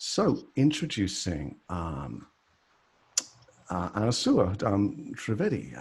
So, introducing Anusua Trivedi,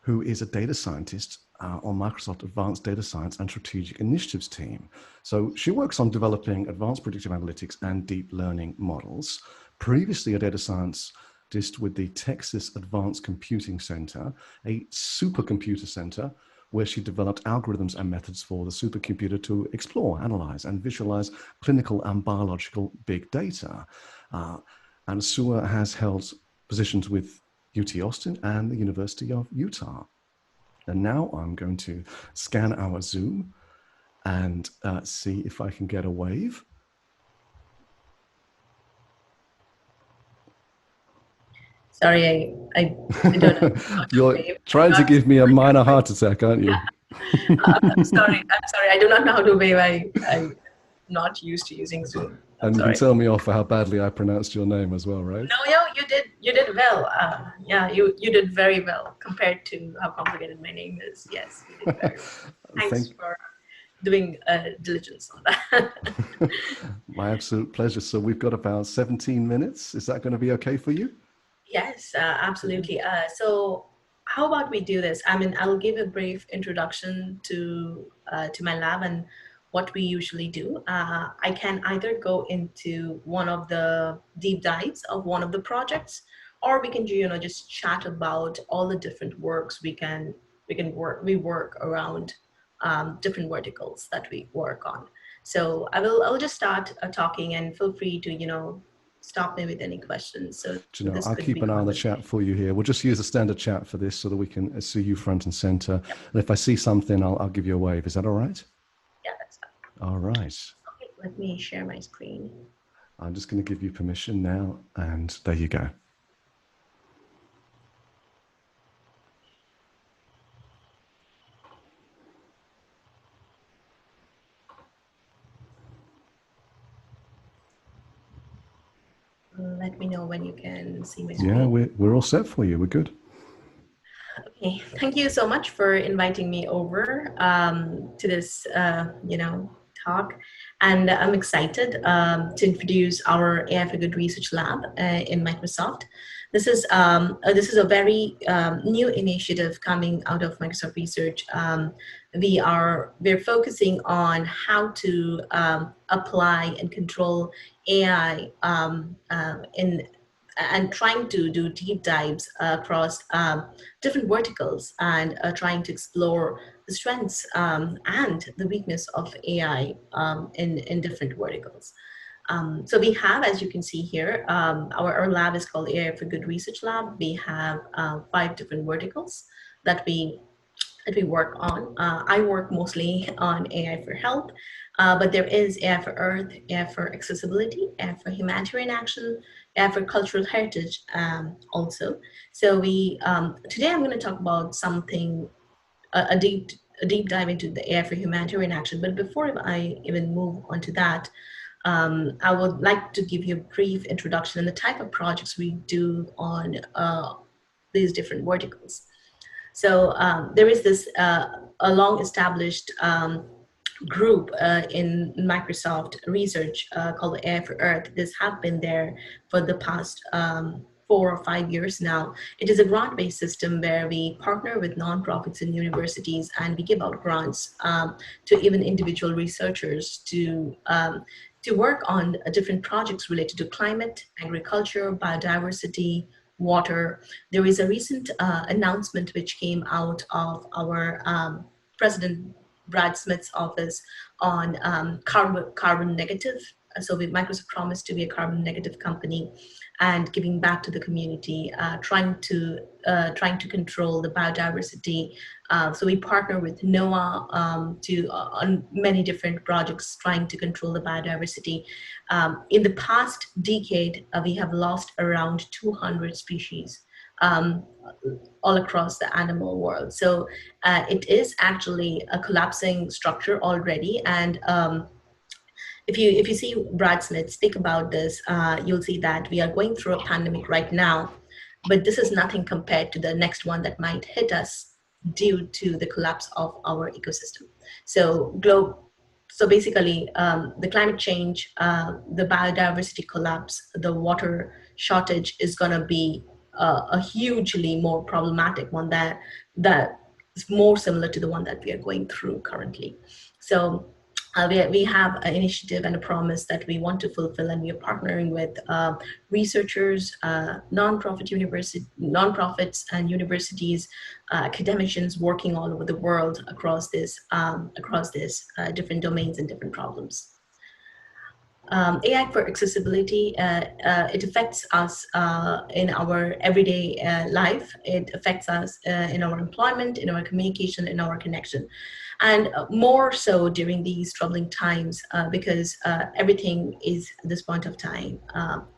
who is a data scientist on Microsoft Advanced Data Science and Strategic Initiatives team. So she works on developing advanced predictive analytics and deep learning models. Previously a data scientist with the Texas Advanced Computing Center, a supercomputer center where she developed algorithms and methods for the supercomputer to explore, analyze, and visualize clinical and biological big data. Anusua has held positions with UT Austin and the University of Utah. And now I'm going to scan our Zoom and see if I can get a wave. Sorry, I don't know. You're trying to give me a minor heart attack, aren't you? I'm sorry. I do not know how to wave. I'm not used to using Zoom. And you can tell me off for how badly I pronounced your name as well, right? No, you did well. Yeah, you did very well compared to how complicated my name is. Yes, you did very well. Thanks for doing diligence on that. My absolute pleasure. So we've got about 17 minutes. Is that going to be okay for you? Yes, absolutely. So how about we do this? I mean, I'll give a brief introduction to my lab and what we usually do. I can either go into one of the deep dives of one of the projects, or we can just chat about all the different works we work around different verticals that we work on. So I'll just start talking, and feel free to stop me with any questions. So I'll keep an eye on the chat for you here. We'll just use the standard chat for this so that we can see you front and center. Yep. And if I see something, I'll give you a wave. Is that all right? Yeah, that's fine. All right. Okay, let me share my screen. I'm just going to give you permission now, and there you go. Let me know when you can see my screen. Yeah, we're all set for you. We're good. Okay, thank you so much for inviting me over to this, talk. And I'm excited to introduce our AI for Good Research Lab in Microsoft. This is a very new initiative coming out of Microsoft Research. We're focusing on how to apply and control AI and trying to do deep dives across different verticals, and trying to explore the strengths and the weakness of AI in different verticals. So we have, as you can see here, our lab is called AI for Good Research Lab. We have 5 different verticals that we work on. I work mostly on AI for health, but there is AI for Earth, AI for accessibility, AI for humanitarian action, AI for cultural heritage also. So today I'm going to talk about something, a deep dive into the AI for humanitarian action. But before I even move on to that, I would like to give you a brief introduction on the type of projects we do on these different verticals. So there is this a long-established group in Microsoft Research called AI for Earth. This has been there for the past 4 or 5 years now. It is a grant-based system where we partner with nonprofits and universities, and we give out grants to even individual researchers to work on different projects related to climate, agriculture, biodiversity, water. There is a recent announcement which came out of our President Brad Smith's office on carbon negative. So Microsoft promised to be a carbon negative company and giving back to the community, trying to control the biodiversity. So we partner with NOAA on many different projects trying to control the biodiversity. In the past decade, we have lost around 200 species all across the animal world. So it is actually a collapsing structure already. And if you see Brad Smith speak about this, you'll see that we are going through a pandemic right now, but this is nothing compared to the next one that might hit us due to the collapse of our ecosystem. So So basically, the climate change, the biodiversity collapse, the water shortage is going to be a hugely more problematic one that is more similar to the one that we are going through currently. So we have an initiative and a promise that we want to fulfill, and we are partnering with researchers, nonprofits and universities, academicians working all over the world across this different domains and different problems. AI for accessibility, it affects us in our everyday life. It affects us in our employment, in our communication, in our connection. And more so during these troubling times because everything is at this point of time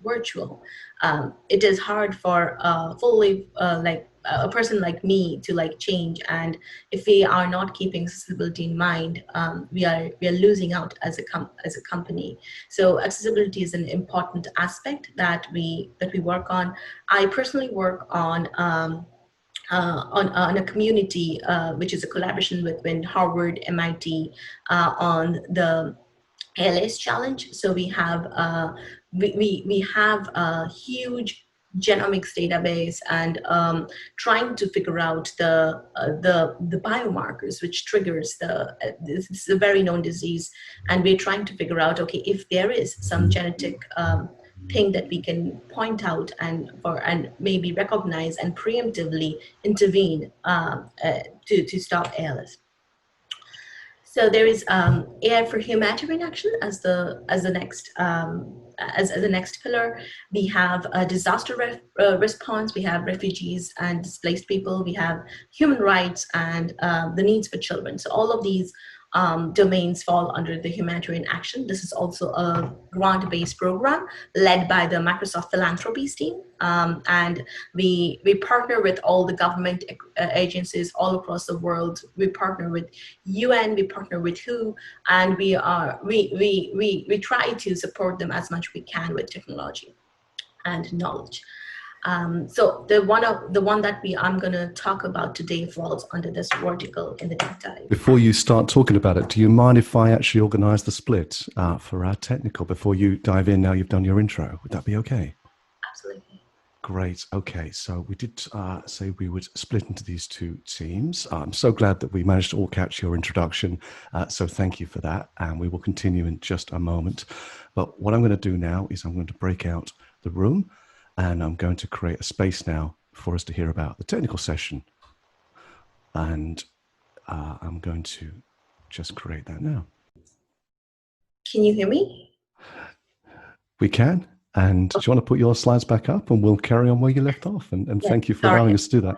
virtual. It is hard for fully a person like me to change, and if we are not keeping accessibility in mind, we are losing out as a company. So accessibility is an important aspect that we work on. I personally work on a community which is a collaboration between Harvard, MIT, on the ALS challenge. So we have a huge genomics database, and trying to figure out the biomarkers which triggers this is a very known disease, and we're trying to figure out, okay, if there is some genetic thing that we can point out and maybe recognize and preemptively intervene to stop ALS. So there is AI for Humanitarian Action as the next as the next pillar. We have a disaster response. We have refugees and displaced people. We have human rights and the needs for children. So all of these domains fall under the Humanitarian Action. This is also a grant-based program led by the Microsoft Philanthropies team. And we partner with all the government agencies all across the world. We partner with UN, we partner with WHO, and we try to support them as much we can with technology and knowledge. So the one that I'm going to talk about today falls under this vertical in the deep dive. Before you start talking about it, do you mind if I actually organize the split for our technical before you dive in? Now you've done your intro, would that be okay? Absolutely. Great. Okay, so we did say we would split into these two teams. I'm so glad that we managed to all catch your introduction. So thank you for that. And we will continue in just a moment. But what I'm going to do now is I'm going to break out the room, and I'm going to create a space now for us to hear about the technical session. And I'm going to just create that now. Can you hear me? We can. And do you want to put your slides back up, and we'll carry on where you left off? And yeah, thank you for allowing us to do that.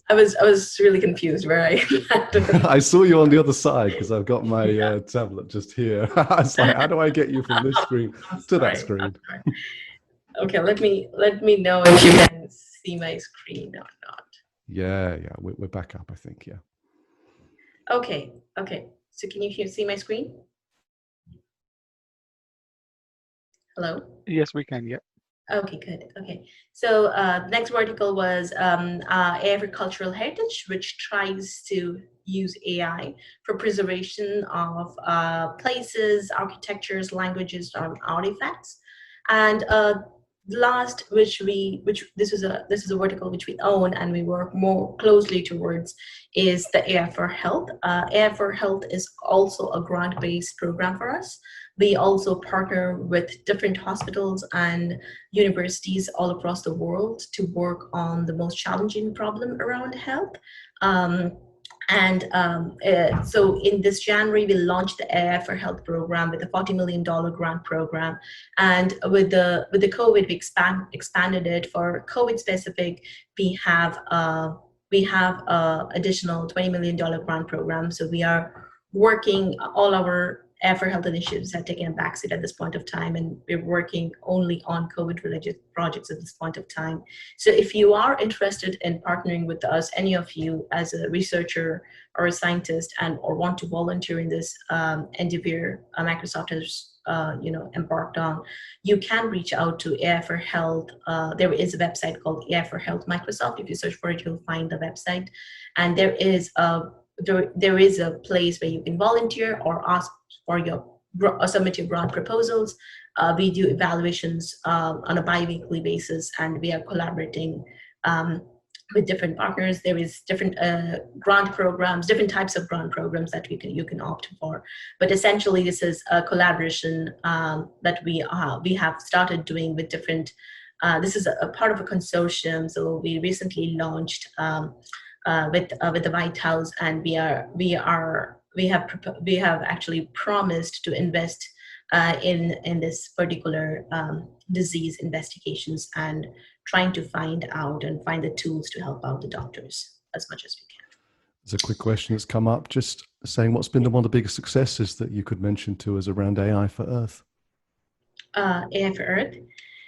I was really confused where I I saw you on the other side because I've got my tablet just here. I was like, how do I get you from this screen to that screen? Okay, let me know if you can see my screen or not. Yeah, we're back up, I think. Yeah. Okay. So can you see my screen? Hello? Yes, we can, yeah. Okay, good. Okay. So next vertical was AI for cultural heritage, which tries to use AI for preservation of places, architectures, languages, artifacts. And last, this is a vertical which we own and we work more closely towards, is the AI for Health. AI for Health is also a grant-based program for us. We also partner with different hospitals and universities all across the world to work on the most challenging problem around health. So in this January, we launched the AI for Health program with a $40 million grant program. And with the COVID, we expanded it for COVID specific. We have additional $20 million grant program. So we are working, all our AI for Health initiatives have taken a backseat at this point of time, and we're working only on COVID-related projects at this point of time. So if you are interested in partnering with us, any of you as a researcher or a scientist, or want to volunteer in this endeavor Microsoft has embarked on, you can reach out to AI for Health. There is a website called AI for Health Microsoft. If you search for it, you'll find the website, and there is a place where you can volunteer or ask for your submit your grant proposals. We do evaluations on a bi-weekly basis, and we are collaborating with different partners. There is different grant programs, different types of grant programs that you can opt for. But essentially, this is a collaboration that we have started doing with different. This is a part of a consortium. So we recently launched with the White House, and we have actually promised to invest in this particular disease investigations, and trying to find the tools to help out the doctors as much as we can. There's a quick question that's come up, just saying what's been one of the biggest successes that you could mention to us around AI for Earth? AI for Earth.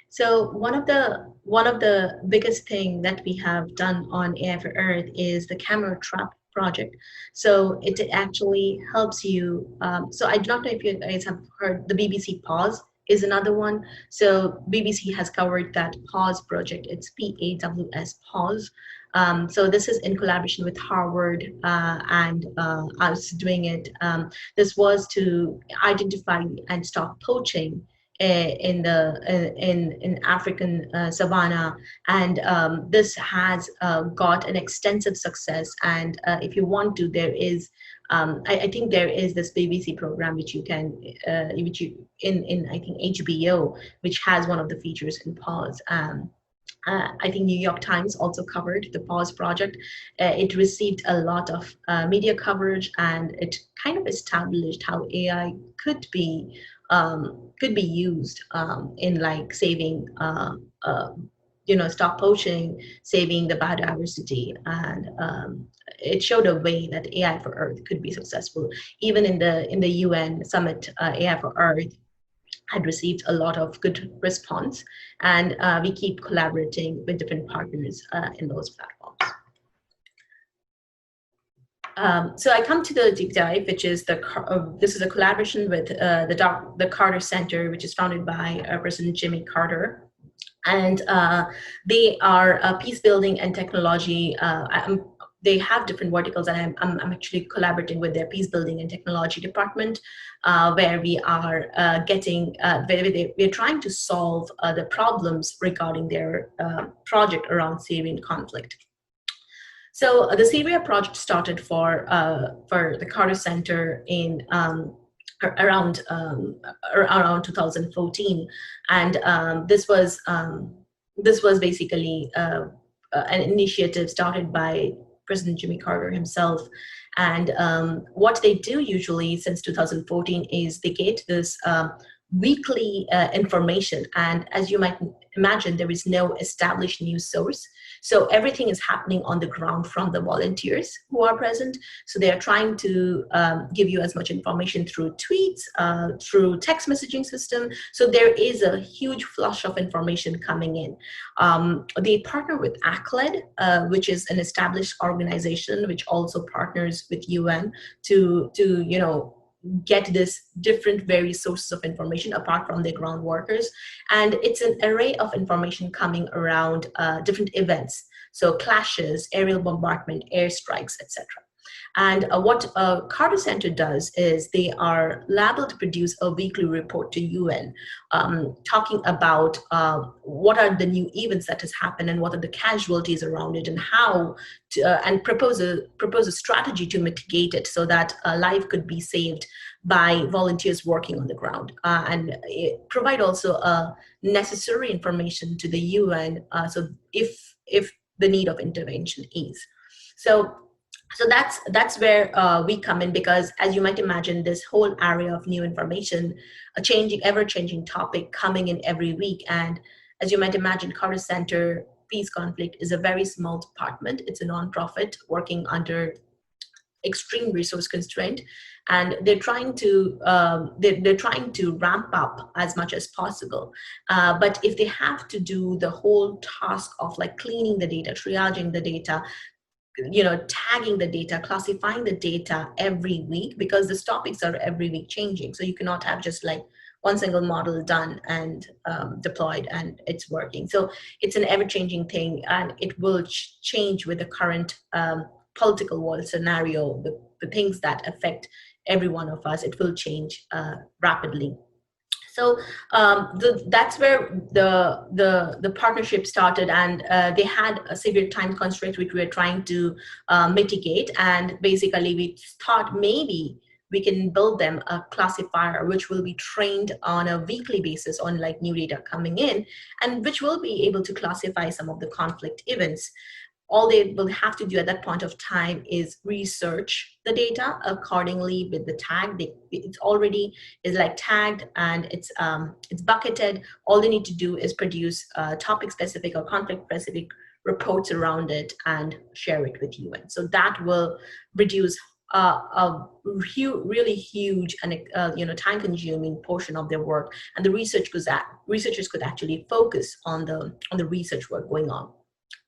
So one of the biggest thing that we have done on AI for Earth is the camera trap project. So it actually helps you. So I do not know if you guys have heard the BBC Pause is another one. So BBC has covered that Pause project. It's PAWS Pause. So this is in collaboration with Harvard and us doing it. This was to identify and stop poaching in African savanna, and this has got an extensive success. And if you want to, there is I think there is this BBC program which you can in I think HBO, which has one of the features in Pause. I think New York Times also covered the Pause project. It received a lot of media coverage, and it kind of established how AI could be used in like saving, stop poaching, saving the biodiversity, and it showed a way that AI for Earth could be successful. Even in the UN summit, AI for Earth had received a lot of good response, and we keep collaborating with different partners in those platforms. So I come to the deep dive, which is this is a collaboration with the Carter Center, which is founded by President Jimmy Carter, and they are peace building and technology. They have different verticals, and I'm actually collaborating with their peace building and technology department, where we are we're trying to solve the problems regarding their project around Syrian conflict. So the Syria project started for the Carter Center in around 2014, and this was basically an initiative started by President Jimmy Carter himself. And what they do usually since 2014 is they get this weekly information. And as you might imagine, there is no established news source. So everything is happening on the ground from the volunteers who are present. So they are trying to give you as much information through tweets, through text messaging system. So there is a huge flush of information coming in. They partner with ACLED, which is an established organization which also partners with UN to get this different various sources of information apart from their ground workers. And it's an array of information coming around different events. So clashes, aerial bombardment, airstrikes, etc. And what Carter Center does is they are liable to produce a weekly report to UN talking about what are the new events that has happened and what are the casualties around it, and how to, and propose a strategy to mitigate it so that life could be saved by volunteers working on the ground, and provide also necessary information to the UN so if the need of intervention is. So that's where we come in, because as you might imagine, this whole area of new information, ever-changing topic coming in every week. And as you might imagine, Carter Center Peace Conflict is a very small department. It's a nonprofit working under extreme resource constraint, and they're trying to ramp up as much as possible. But if they have to do the whole task of like cleaning the data, triaging the data, tagging the data, classifying the data every week, because the topics are every week changing. So you cannot have just like one single model done and deployed and it's working. So it's an ever-changing thing, and it will change with the current political world scenario, the things that affect every one of us. It will change rapidly. So that's where the partnership started, and they had a severe time constraint which we were trying to mitigate. And basically, we thought maybe we can build them a classifier which will be trained on a weekly basis on like new data coming in, and which will be able to classify some of the conflict events. All they will have to do at that point of time is research the data accordingly with the tag. It's already is like tagged, and it's bucketed. All they need to do is produce topic specific or conflict specific reports around it and share it with UN. So that will reduce a really huge and time consuming portion of their work, and the researchers could actually focus on the research work going on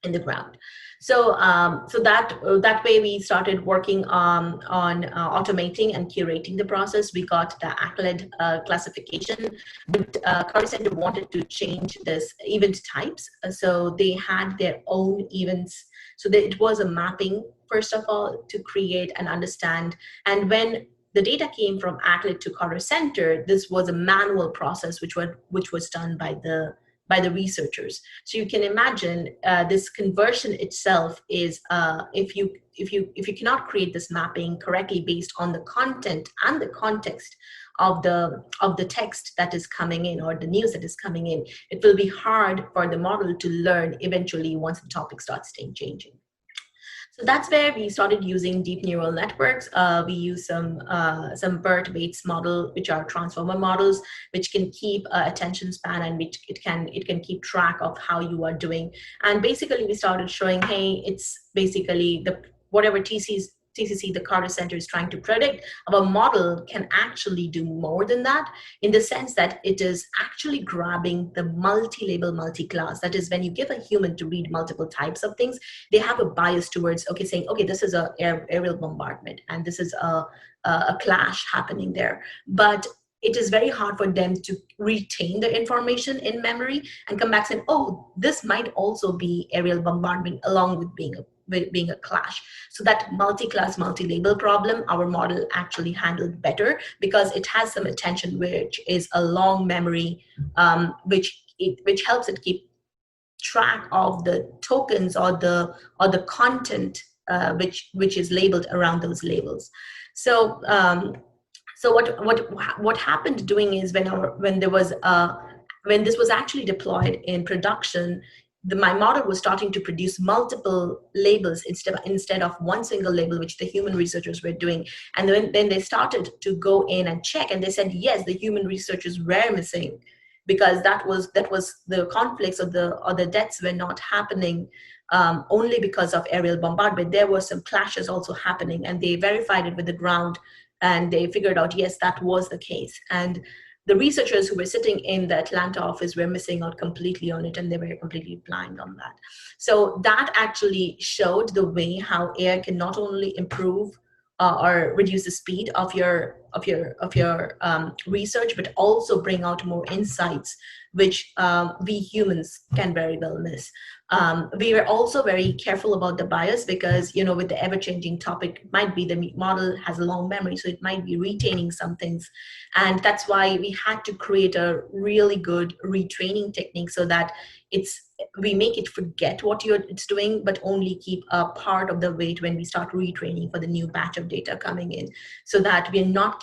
in the ground. So that way we started working on automating and curating the process. We got the ACLED classification, but Curry Center wanted to change this event types. So they had their own events. So it was a mapping, first of all, to create and understand. And when the data came from ACLED to Curry Center, this was a manual process which was done by the researchers. So you can imagine this conversion itself is if you cannot create this mapping correctly based on the content and the context of the text that is coming in or the news that is coming in, it will be hard for the model to learn eventually once the topic starts changing. So that's where we started using deep neural networks. We use some BERT-based model, which are transformer models, which can keep attention span, and which it can keep track of how you are doing. And basically, we started showing, hey, it's basically whatever TCC, the Carter Center, is trying to predict. Our model can actually do more than that, in the sense that it is actually grabbing the multi-label, multi-class. That is, when you give a human to read multiple types of things, they have a bias towards, saying, this is a aerial bombardment, and this is a clash happening there. But it is very hard for them to retain the information in memory and come back saying, oh, this might also be aerial bombardment along with being a clash. So that multi-class, multi-label problem, our model actually handled better, because it has some attention, which is a long memory, which helps it keep track of the tokens or the content which is labeled around those labels. So what happened doing is when this was actually deployed in production, my model was starting to produce multiple labels instead of one single label, which the human researchers were doing. And then they started to go in and check, and they said, yes, the human researchers were missing, because that was the conflicts or the deaths were not happening only because of aerial bombardment. There were some clashes also happening, and they verified it with the ground, and they figured out, yes, that was the case. And the researchers who were sitting in the Atlanta office were missing out completely on it, and they were completely blind on that. So that actually showed the way how AI can not only improve or reduce the speed of your research, but also bring out more insights, which we humans can very well miss. We were also very careful about the bias, because with the ever-changing topic, it might be the model has a long memory, so it might be retaining some things, and that's why we had to create a really good retraining technique, so that we make it forget what it's doing, but only keep a part of the weight when we start retraining for the new batch of data coming in, so that we're not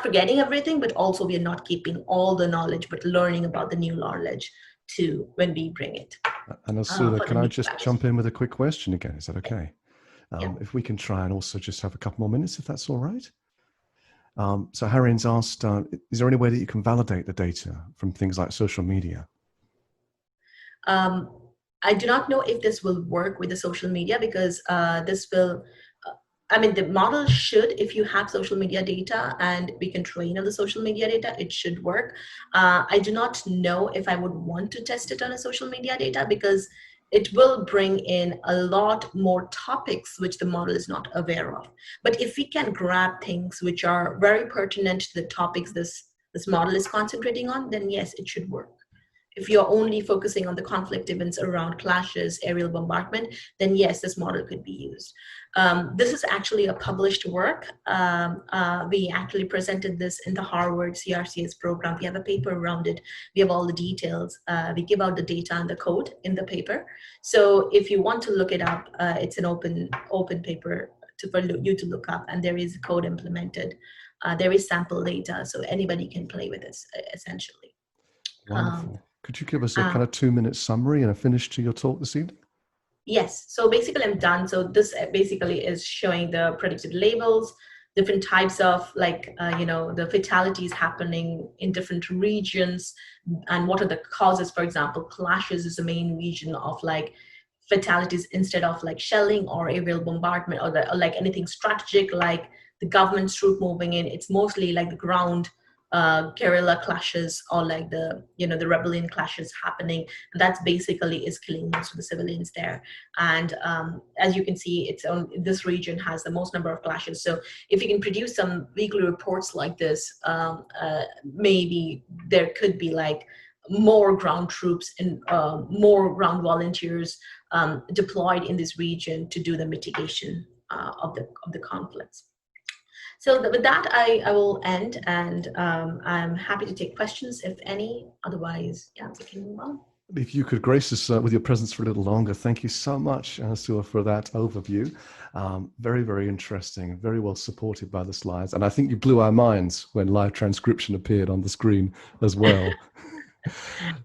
forgetting everything, but also we're not keeping all the knowledge, but learning about the new knowledge too when we bring it. Anusua, can I just jump in with a quick question again? Is that okay? Yeah. If we can try and also just have a couple more minutes, if that's all right. So Harrien's asked, is there any way that you can validate the data from things like social media? I do not know if this will work with the social media, because this will, the model should, if you have social media data and we can train on the social media data, it should work. I do not know if I would want to test it on a social media data, because it will bring in a lot more topics which the model is not aware of. But if we can grab things which are very pertinent to the topics this model is concentrating on, then yes, it should work. If you're only focusing on the conflict events around clashes, aerial bombardment, then yes, this model could be used. This is actually a published work. We actually presented this in the Harvard CRCS program. We have a paper around it. We have all the details. We give out the data and the code in the paper. So if you want to look it up, it's an open paper for you to look up, and there is code implemented. There is sample data, so anybody can play with this, essentially. Wonderful. Could you give us a kind of 2-minute summary and a finish to your talk this evening? Yes, so basically I'm done. So this basically is showing the predicted labels, different types of the fatalities happening in different regions, and what are the causes. For example, clashes is the main region of fatalities, instead of shelling or aerial bombardment or like anything strategic like the government's troop moving in. It's mostly like the ground guerrilla clashes, or the rebellion clashes happening. And that's basically is killing most of the civilians there. And as you can see, this region has the most number of clashes. So if you can produce some weekly reports like this, maybe there could be more ground troops and more ground volunteers deployed in this region to do the mitigation of the conflicts. So with that, I will end, and I'm happy to take questions if any. Otherwise, yeah, we can move on. If you could grace us with your presence for a little longer. Thank you so much, Anusua, for that overview. Very, very interesting, very well supported by the slides. And I think you blew our minds when live transcription appeared on the screen as well.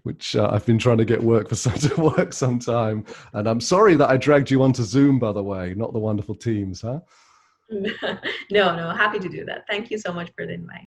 Which I've been trying to get work for some time. And I'm sorry that I dragged you onto Zoom, by the way, not the wonderful Teams, huh? No, happy to do that. Thank you so much for the invite.